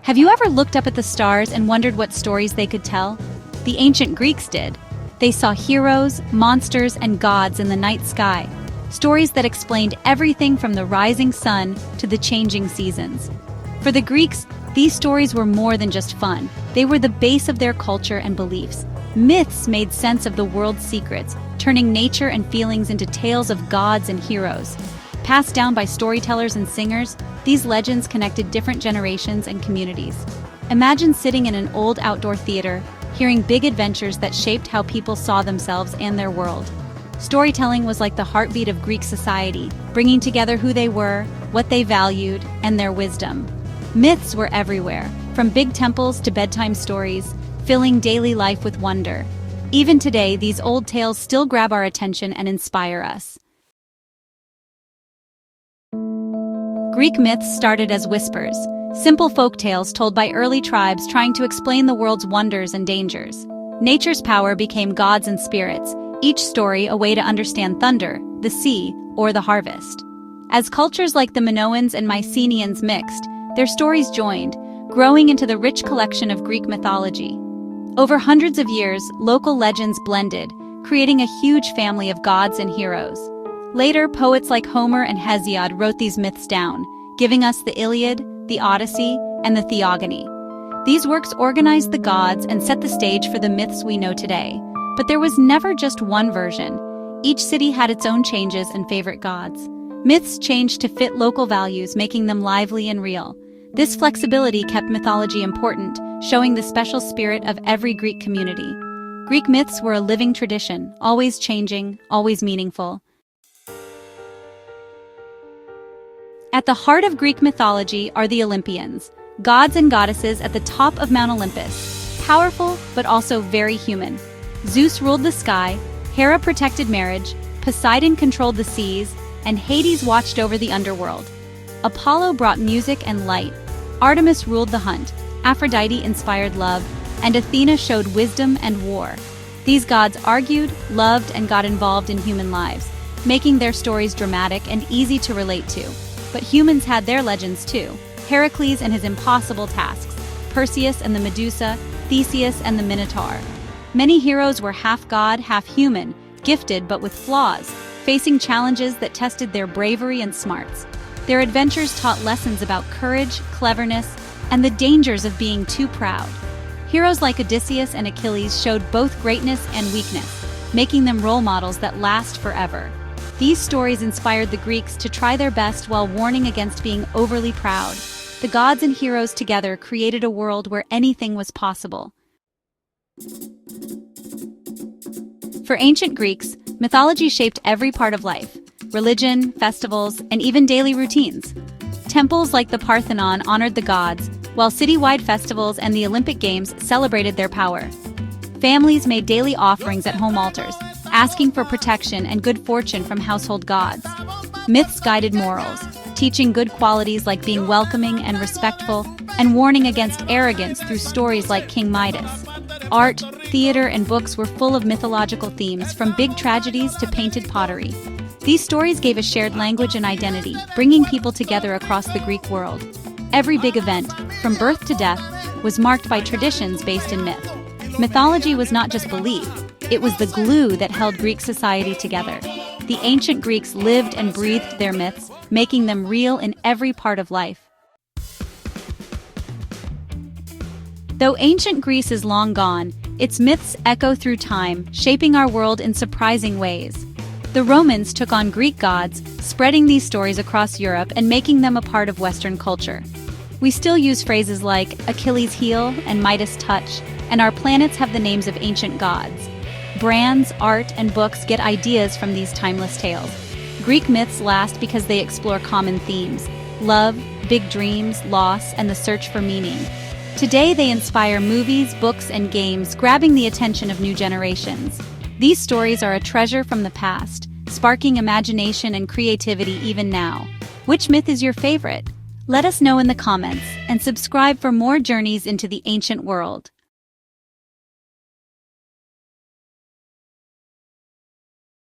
Have you ever looked up at the stars and wondered what stories they could tell? The ancient Greeks did. They saw heroes, monsters, and gods in the night sky. Stories that explained everything from the rising sun to the changing seasons. For the Greeks, these stories were more than just fun. They were the base of their culture and beliefs. Myths made sense of the world's secrets, turning nature and feelings into tales of gods and heroes. Passed down by storytellers and singers, these legends connected different generations and communities. Imagine sitting in an old outdoor theater, hearing big adventures that shaped how people saw themselves and their world. Storytelling was like the heartbeat of Greek society, bringing together who they were, what they valued, and their wisdom. Myths were everywhere, from big temples to bedtime stories, filling daily life with wonder. Even today, these old tales still grab our attention and inspire us. Greek myths started as whispers, simple folk tales told by early tribes trying to explain the world's wonders and dangers. Nature's power became gods and spirits, each story a way to understand thunder, the sea, or the harvest. As cultures like the Minoans and Mycenaeans mixed, their stories joined, growing into the rich collection of Greek mythology. Over hundreds of years, local legends blended, creating a huge family of gods and heroes. Later, poets like Homer and Hesiod wrote these myths down, giving us the Iliad, the Odyssey, and the Theogony. These works organized the gods and set the stage for the myths we know today. But there was never just one version. Each city had its own changes and favorite gods. Myths changed to fit local values, making them lively and real. This flexibility kept mythology important, showing the special spirit of every Greek community. Greek myths were a living tradition, always changing, always meaningful. At the heart of Greek mythology are the Olympians, gods and goddesses at the top of Mount Olympus, powerful but also very human. Zeus ruled the sky, Hera protected marriage, Poseidon controlled the seas, and Hades watched over the underworld. Apollo brought music and light, Artemis ruled the hunt, Aphrodite inspired love, and Athena showed wisdom and war. These gods argued, loved, and got involved in human lives, making their stories dramatic and easy to relate to. But humans had their legends too. Hercules and his impossible tasks, Perseus and the Medusa, Theseus and the Minotaur. Many heroes were half god, half human, gifted but with flaws, facing challenges that tested their bravery and smarts. Their adventures taught lessons about courage, cleverness, and the dangers of being too proud. Heroes like Odysseus and Achilles showed both greatness and weakness, making them role models that last forever. These stories inspired the Greeks to try their best while warning against being overly proud. The gods and heroes together created a world where anything was possible. For ancient Greeks, mythology shaped every part of life: religion, festivals, and even daily routines. Temples like the Parthenon honored the gods, while citywide festivals and the Olympic Games celebrated their power. Families made daily offerings at home altars, asking for protection and good fortune from household gods. Myths guided morals, teaching good qualities like being welcoming and respectful, and warning against arrogance through stories like King Midas. Art, theater, and books were full of mythological themes, from big tragedies to painted pottery. These stories gave a shared language and identity, bringing people together across the Greek world. Every big event, from birth to death, was marked by traditions based in myth. Mythology was not just belief, it was the glue that held Greek society together. The ancient Greeks lived and breathed their myths, making them real in every part of life. Though ancient Greece is long gone, its myths echo through time, shaping our world in surprising ways. The Romans took on Greek gods, spreading these stories across Europe and making them a part of Western culture. We still use phrases like Achilles' heel and Midas' touch, and our planets have the names of ancient gods. Brands, art, and books get ideas from these timeless tales. Greek myths last because they explore common themes: love, big dreams, loss, and the search for meaning. Today they inspire movies, books, and games, grabbing the attention of new generations. These stories are a treasure from the past, sparking imagination and creativity even now. Which myth is your favorite? Let us know in the comments, and subscribe for more journeys into the ancient world.